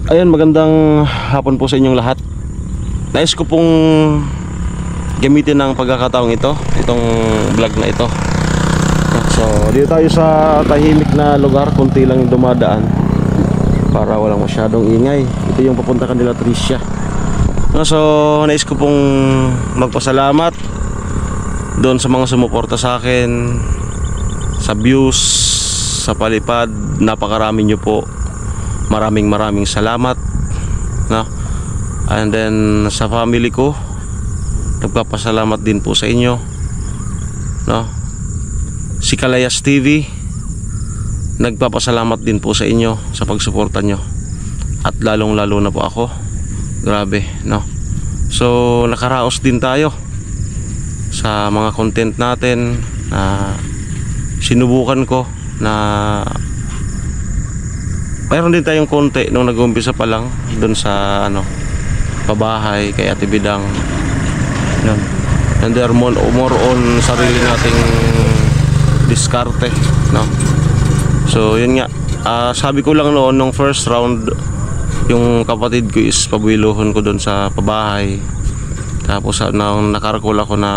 Ayan, magandang hapon po sa inyong lahat. Nais ko pong gamitin ng pagkakataong itong vlog na ito. So dito tayo sa tahimik na lugar, kunti lang yung dumadaan para walang masyadong ingay. Ito yung papunta kanila Tricia. So nais ko pong magpasalamat doon sa mga sumuporta sa akin, sa views, sa palipad. Napakarami nyo po. Maraming salamat, no? And then sa family ko, nagpapasalamat din po sa inyo, no? Si Kalayas TV, nagpapasalamat din po sa inyo sa pagsuporta nyo. At lalong lalo na po ako. Grabe, no? So nakaraos din tayo sa mga content natin na sinubukan ko na mayroon din tayong konti nung nag-umpisa pa lang doon sa pabahay kay Ate Bidang. Yan. And there more on sarili nating diskarte, no? So yun nga, sabi ko lang noon nung first round, yung kapatid ko is pabuiluhon ko doon sa pabahay. Tapos nung nakarakol ako na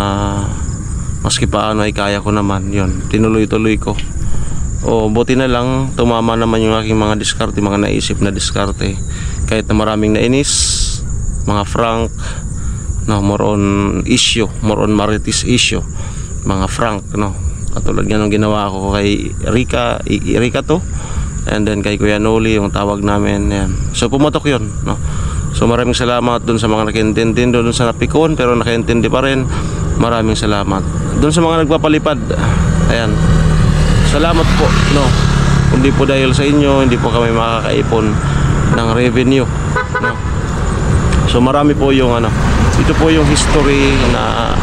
maski paano ay kaya ko naman, yun, tinuloy-tuloy ko. Buti na lang tumama naman yung aking mga diskarte, mga naisip na diskarte. Kahit na maraming nainis, mga frank, no, more on issue, more on marites issue, mga frank, no. Katulad nga nung ginawa ko kay Rika to, and then kay Kuya Noli, yung tawag namin, yan. So pumatok yun, no. So maraming salamat dun sa mga nakaintindi, dun sa napikon pero nakaintindi pa rin. Maraming salamat dun sa mga nagpapalipad. Ayan, salamat po, no. Hindi po dahil sa inyo, hindi po kami makakaipon ng revenue, no. So marami po yung ito po yung history na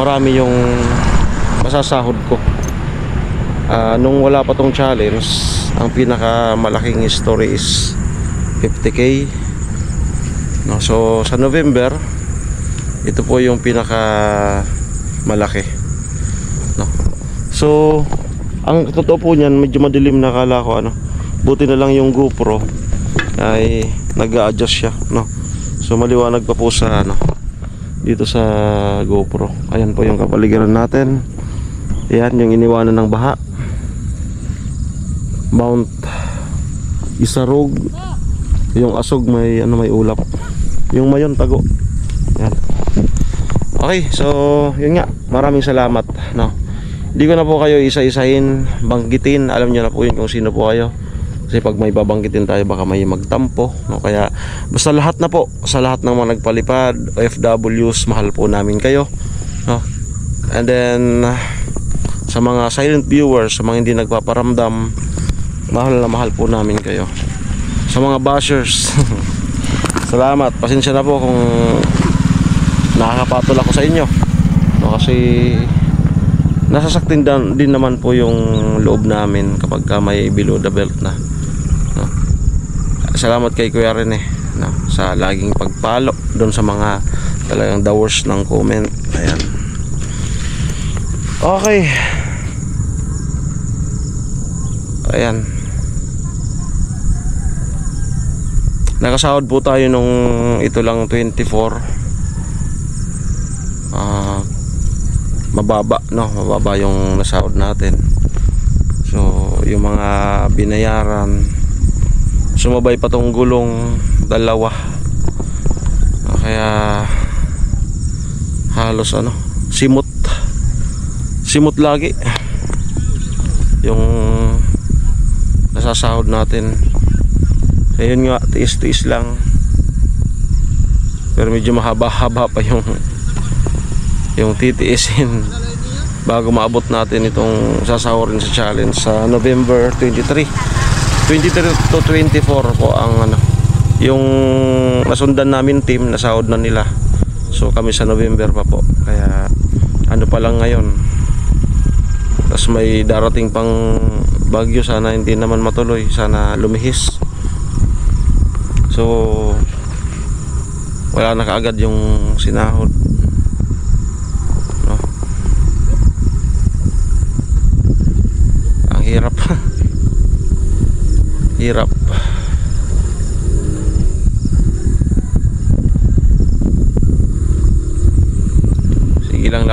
marami yung masasahod ko. Nung wala pa tong challenge, ang pinakamalaking history is 50K, no. So sa November, ito po yung pinaka malaki, no. So ang totoo po niyan, medyo madilim na, kala ko buti na lang yung GoPro ay nag-a-adjust siya, no. So maliwanag pa po sa dito sa GoPro. Ayan po yung kapaligiran natin. Ayan yung iniwanan ng baha, Mount Isarog. Yung Asog may may ulap. Yung Mayon tago. Ayan. Okay, so yun nga, maraming salamat, no. Hindi ko na po kayo isa-isahin, banggitin. Alam niyo na po yun kung sino po kayo. Kasi pag may babanggitin tayo, baka may magtampo, no? Kaya basta lahat na po, sa lahat ng mga nagpalipad, OFWs, mahal po namin kayo, no? And then sa mga silent viewers, sa mga hindi nagpaparamdam, mahal na mahal po namin kayo. Sa mga bashers, salamat. Pasensya na po kung nakakapatol ako sa inyo, no? Kasi nasasaktin din naman po yung loob namin kapag may below the belt na, no? Salamat kay Kuya Rene, no, sa laging pagpalo doon sa mga talagang the worst ng comment. Ayan. Okay. Ayan. Nakasahod po tayo nung ito lang 24. Mababa, no, mababa yung nasahod natin. So yung mga binayaran, sumabay pa tong gulong dalawa, kaya halos simot lagi yung nasasahod natin. Ayun nga, tiis-tiis lang, pero medyo mahaba-haba pa yung titiisin bago maabot natin itong sasahurin sa challenge sa November 23 to 24 po ang yung nasundan namin team, nasahod na nila. So kami sa November pa po, kaya pa lang ngayon. Tapos may darating pang bagyo, sana hindi naman matuloy, sana lumihis. So wala na kaagad yung sinahod, no? Ang hirap. Hirap.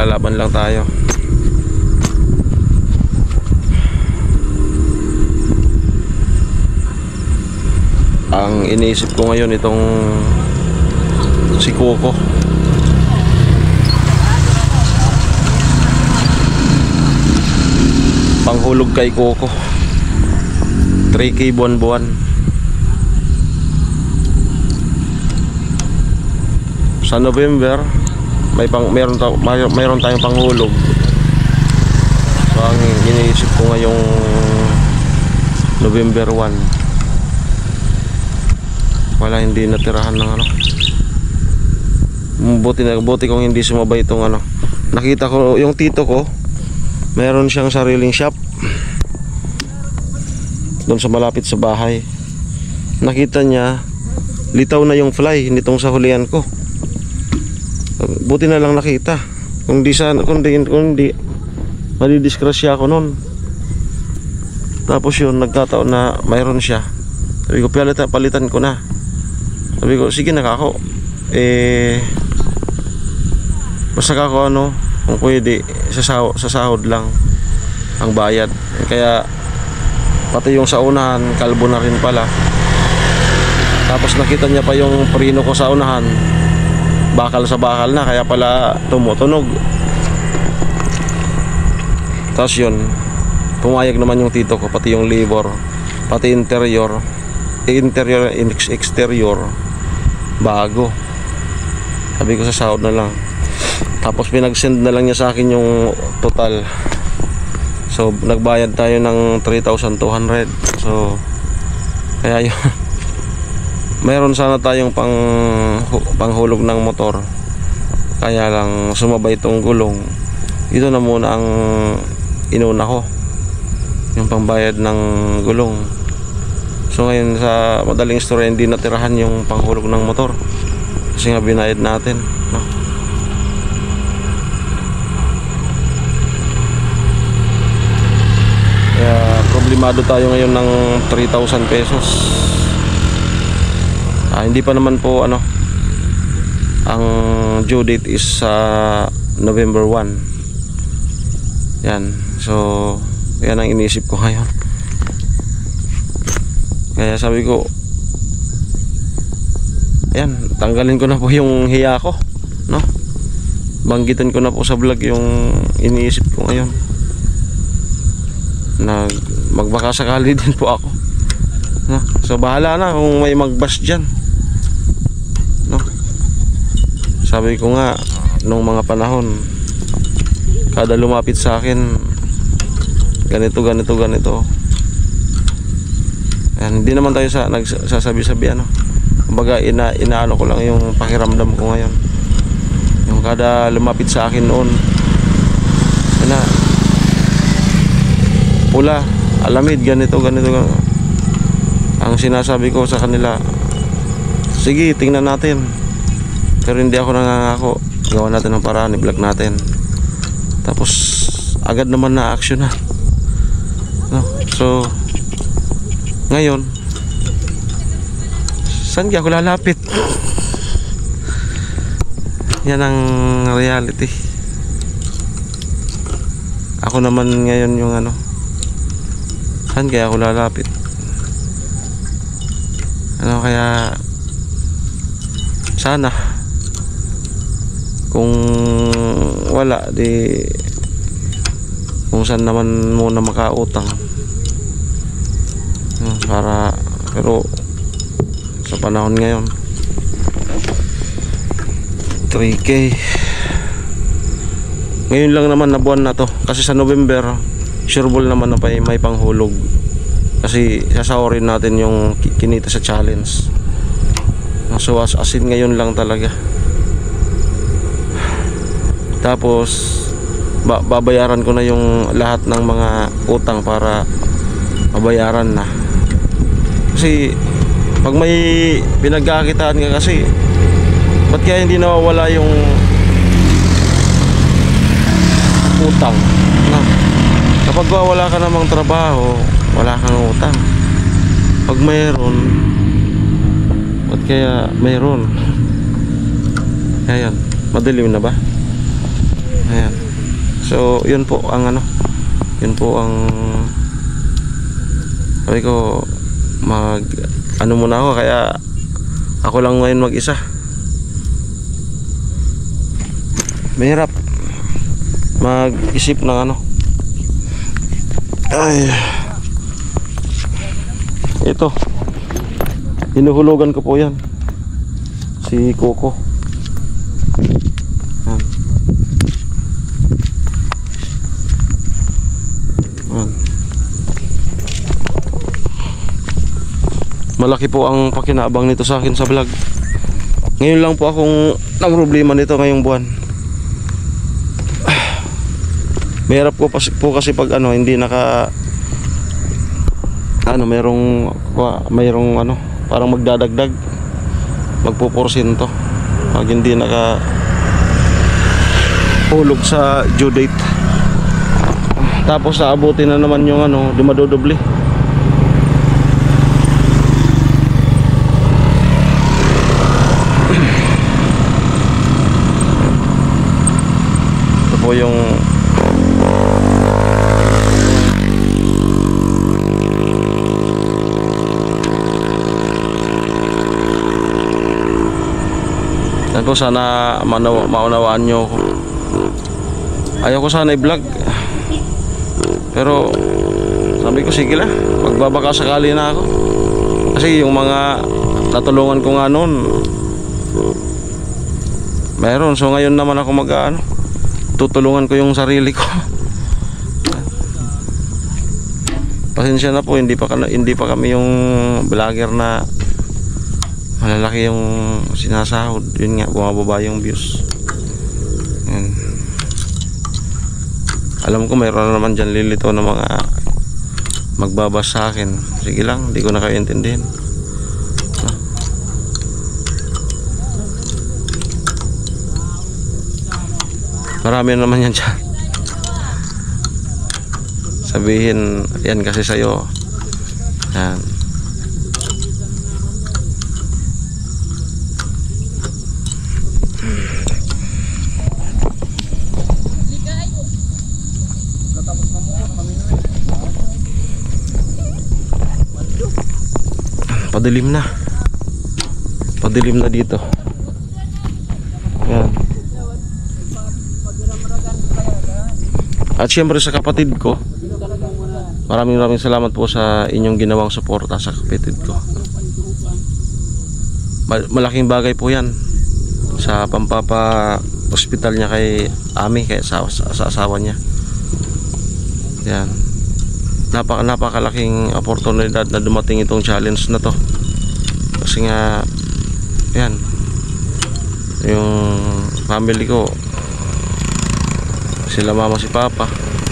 naglalaban lang tayo. Ang iniisip ko ngayon itong si Coco. Panghulog kay Coco. 3K buwan-buwan. Sa November mayroon tayong panghulog. So ang iniisip ko ngayong November 1, wala, hindi natirahan ng ano. Buti kung hindi sumabay itong ano. Nakita ko yung tito ko, meron siyang sariling shop doon sa malapit sa bahay. Nakita niya litaw na yung fly nitong sa hulihan ko. Buti na lang nakita. Kung di madidisgrasya ako noon. Tapos yun, nagkataon na mayroon siya. Sabi ko, palitan ko na. Sabi ko, sige na kako. Basta kako ano, kung pwede, sa sahod lang ang bayad. Kaya pati yung sa unahan, kalbo na rin pala. Tapos nakita niya pa yung prino ko sa unahan, bakal sa bakal na, kaya pala tumutunog. Tapos yun, pumayag naman yung tito ko, pati yung labor, pati interior, exterior bago. Sabi ko, sa sahod na lang. Tapos pinag-send na lang niya sa akin yung total. So nagbayad tayo ng 3,200. So kaya yun, mayroon sana tayong panghulog ng motor, kaya lang sumabay itong gulong. Ito na muna ang inuna ko, yung pangbayad ng gulong. So ngayon sa madaling story, hindi natirahan yung panghulog ng motor kasi nga binayad natin, no? Kaya problemado tayo ngayon ng 3,000 pesos. Hindi pa naman po ano, ang due date is November 1. Yan. So yan ang iniisip ko ngayon. Kaya sabi ko, ayan, tanggalin ko na po yung hiya ko, no? Banggitin ko na po sa vlog yung iniisip ko ngayon. Magbaka sakali din po ako, no? So bahala na kung may magbash dyan, no? Sabi ko nga nung mga panahon, kada lumapit sa akin ganito. Ayan, hindi naman tayo nagsasabi-sabi ano. Kumbaga inaano ko lang yung pakiramdam ko ngayon. Yung kada lumapit sa akin noon, na pula, alamid, ganito. Ang sinasabi ko sa kanila, sige, tingnan natin. Pero hindi ako nangangako. Gawa natin ng paraan, i-vlog natin. Tapos agad naman na action na, no? So ngayon, saan ako lalapit? Yan ang reality. Ako naman ngayon yung ano, saan kaya ako lalapit? Ano kaya, sana kung wala, di kung saan naman muna makautang, pero sa panahon ngayon 3K ngayon lang naman na buwan na to, kasi sa November sureball naman na may panghulog, kasi sasawarin natin yung kinita sa challenge. So as in ngayon lang talaga. Tapos babayaran ko na yung lahat ng mga utang para mabayaran na. Kasi pag may pinagkakitaan ka, kasi ba't kaya hindi nawawala yung utang, na kapag wala ka namang trabaho, wala kang utang. Pag mayroon, ba't kaya mayroon? Kaya yan, madilim na ba? Ayan. So yun po ang ano, yun po ang sabi ko, mag ano muna ako, kaya ako lang ngayon mag-isa. Mahirap mag-isip ng ano. Ay, ito, hinuhulugan ko po yan, si Coco. Yan. Yan. Malaki po ang pakinabang nito sa akin sa vlog. Ngayon lang po akong nang problema nito ngayong buwan. Mahirap po kasi pag ano, hindi naka ano, mayroong ano, parang magdadagdag, magpo-porsyento pag hindi naka hulog sa due date. Tapos aabutin na naman yung ano, dumadodoble. Ito po yung po, sana maunawaan nyo ako. Ayaw ko sana i-vlog, pero sabi ko sige lang, magbabaka sakali na ako. Kasi yung mga natulungan ko nga noon meron, so ngayon naman ako mag-ano, tutulungan ko yung sarili ko. Pasensya na po, hindi pa kami yung vlogger na malalaki yung sinasahod. Yun nga, bumababa yung views. Yan. Alam ko mayroon na naman dyan lilito na mga magbabas sa akin. Sige lang, hindi ko na kayo intindihin. Marami naman yan dyan. Sabihin, yan kasi sa'yo. Yan. Padilim na dito. Yan. At syempre sa kapatid ko, maraming salamat po sa inyong ginawang suporta sa kapatid ko. Malaking bagay po yan sa pampapa-hospital niya kay Ami, kaya sa asawa niya. Yan. Napakalaking oportunidad na dumating itong challenge na to. Kasi nga, yan, yung family ko, sila mama, si papa,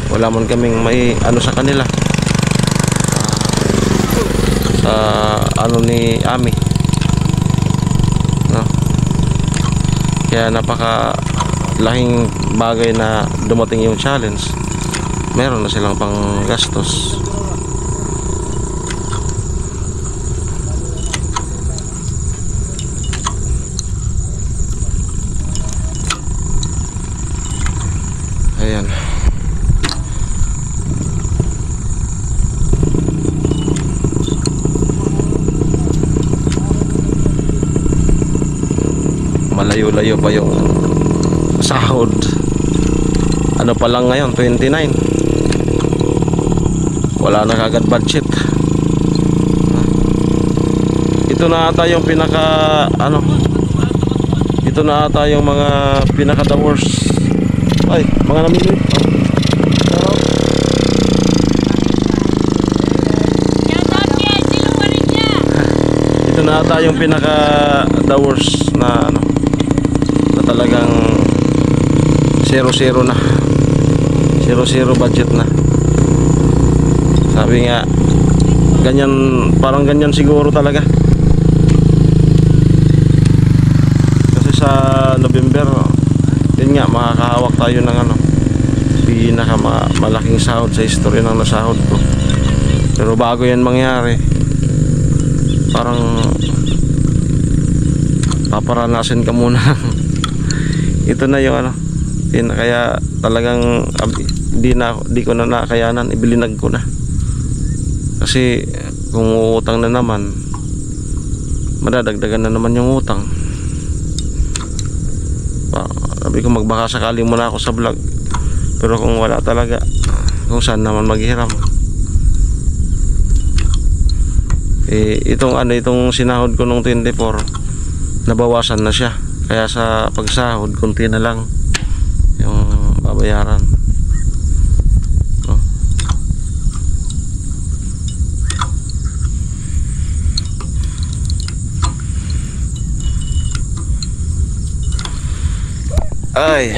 wala man kaming may ano sa kanila, sa ano ni Ami, no? Kaya napakalaking bagay na dumating yung challenge. Meron na silang pang gastos. Ayan. Malayo-layo pa yung sahod. Ano pa lang ngayon, 29. Wala na kagad budget. Ito na ata yung pinaka ano, ito na ata yung mga pinaka the worst. Ay, mga namili. Ito na ata yung pinaka the worst na ano, na talagang 0-0 na, 0-0 budget na. Sabi nga, ganyan, parang ganyan siguro talaga. Kasi sa November, yun nga, makakahawak tayo ng ano, pinaka malaking sahod sa history ng nasahod ko. Pero bago yan mangyari, parang paparanasin ka muna. Ito na yung ano, kaya talagang di ko na nakayanan, ibilinag ko na. Kasi kung utang na naman, madadagdagan na naman yung utang. Sabi ko magbaka sakali muna ako sa vlog, pero kung wala talaga, kung saan naman maghiram. Itong sinahod ko nung 24, nabawasan na siya, kaya sa pagsahod konti na lang yung babayaran. Ay,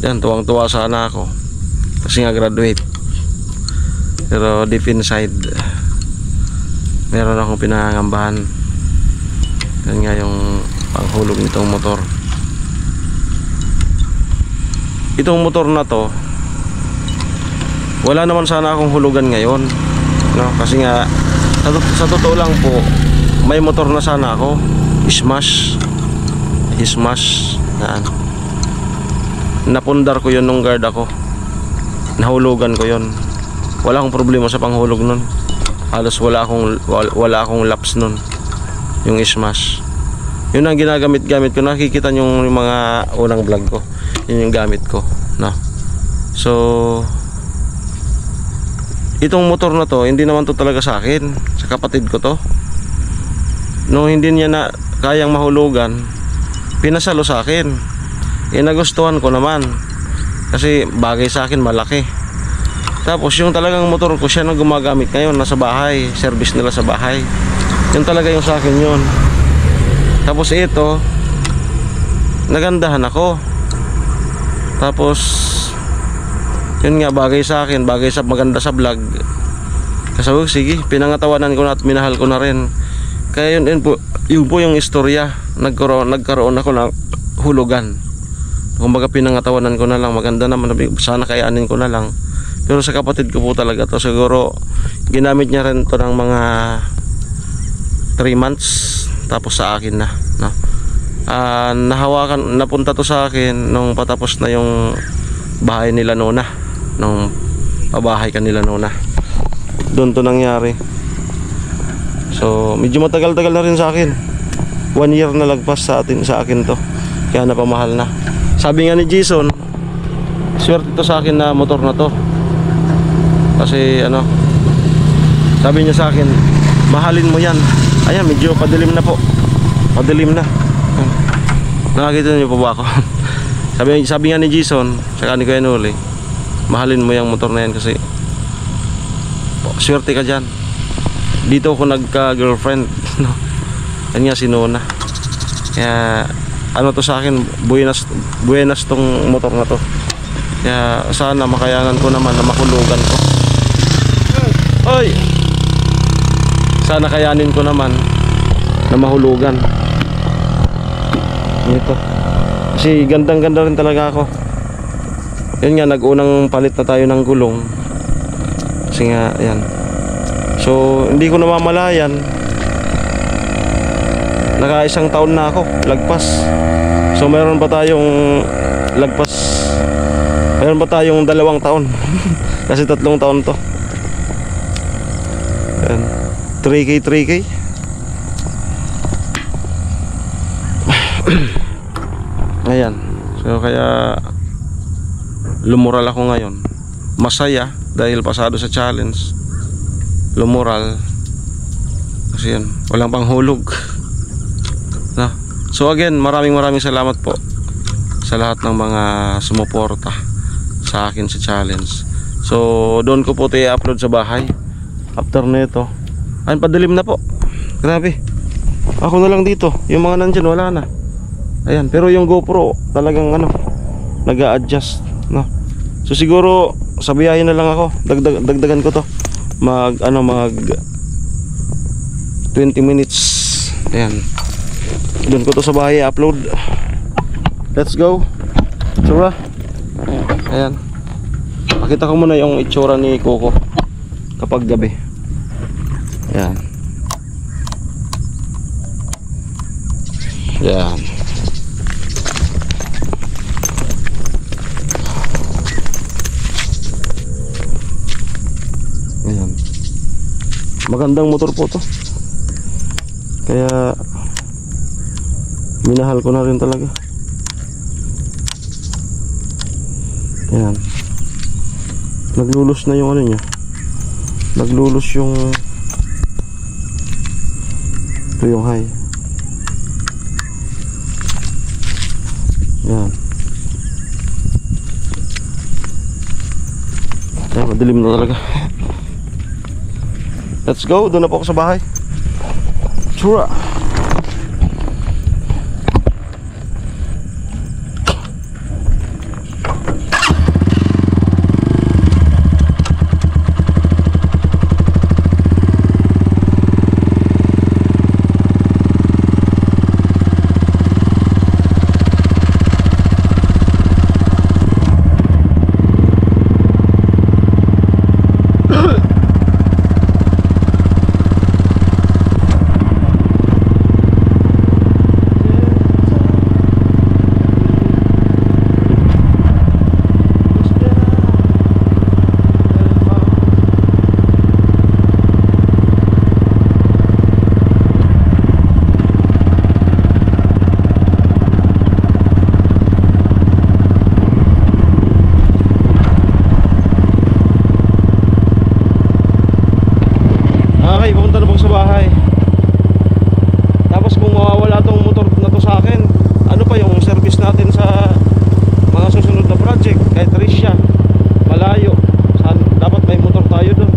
yan, tuwang-tuwa sana ako kasi nga graduate, pero deep inside meron akong pinangangambahan. Yan nga yung panghulog nitong motor. Itong motor na to, wala naman sana akong hulugan ngayon, no? Kasi nga sa totoo lang po, may motor na sana ako, smash. Yan. Napundar ko yun nung guard ako, nahulugan ko yun. Wala akong problema sa panghulog nun, halos wala akong laps nun. Yung smash, yun ang ginagamit ko. Nakikita nyo yung mga unang vlog ko, yun yung gamit ko, no? So itong motor na to, hindi naman to talaga sa akin, sa kapatid ko to. Nung hindi niya na kayang mahulugan, pinasalo sa akin. Nagustuhan ko naman kasi bagay sa akin, malaki. Tapos yung talagang motor ko, siya na gumagamit ngayon, nasa bahay, service nila sa bahay. Yun talaga yung sa akin yun. Tapos ito, nagandahan ako. Tapos yun nga, bagay sa akin, bagay sa maganda sa vlog. Kasi sige, pinangatawanan ko na at minahal ko na rin. Kaya yun po yung istorya. Nagkaroon ako ng hulugan. Kumbaga pinangatawanan ko na lang, maganda naman, sana kayanin ko na lang. Pero sa kapatid ko po talaga to, siguro ginamit niya rin to ng mga 3 months, tapos sa akin na, no? Napunta to sa akin nung patapos na yung bahay nila Nona, nung pabahay kanila Nona, doon to nangyari. So medyo matagal-tagal na rin sa akin, 1 year na lagpas sa akin to, kaya napamahal na. Sabi nga ni Jason, swerte to sa akin na motor na to, kasi sabi niya sa akin, mahalin mo yan. Ayan, medyo padilim na po, padilim na. Nakakita niyo po ba ako? sabi nga ni Jason, saka ni Kuya Noli, mahalin mo yung motor na yan kasi swerte ka dyan. Dito ako nagka-girlfriend, no? Yan nga si Nona. Kaya to sa akin, buenas tong motor na to. Kaya sana makayanan ko naman na mahulugan ko. Oy! Sana kayanin ko naman na mahulugan. Ito. Kasi gandang-ganda rin talaga ako. Yan nga, nag-unang palit na tayo ng gulong. Kasi nga, ayan. So hindi ko namamalayan, naka 1 taon na ako lagpas. So mayroon pa tayong lagpas, mayroon pa tayong 2 taon kasi 3 taon to. Ayan, 3K ayan. So kaya lumural ako ngayon, masaya dahil pasado sa challenge. Lumural kasi yan, walang panghulog, no? So again, maraming salamat po sa lahat ng mga sumuporta sa akin sa challenge. So doon ko po ito i-upload sa bahay after nito. Ayun, padilim na po, grabe. Ako na lang dito, yung mga nandyan wala na. Ayan, pero yung GoPro talagang nag-a-adjust, no? So siguro sa biyahe na lang ako, dagdagan ko to, mag 20 minutes. Ayan, doon ko to sa bahay upload. Let's go. Tsura. Ayan, pakita ko muna yung itsura ni Coco kapag gabi. Ayan. Yan. Ayan. Magandang motor po to. Kaya minahal ko na rin talaga. Ayan. Naglulus na yung ano niya. Naglulus yung ito yung high. Ayan. Ayan, madilim na talaga. Let's go, doon na po ako sa bahay. Tsura. Okay, pupunta na po sa bahay. Tapos kung mawawala tong motor na to sa akin, ano pa yung service natin sa mga susunod na project? Kahit Risha, malayo, dapat may motor tayo doon.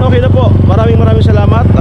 Okay na po. Maraming salamat.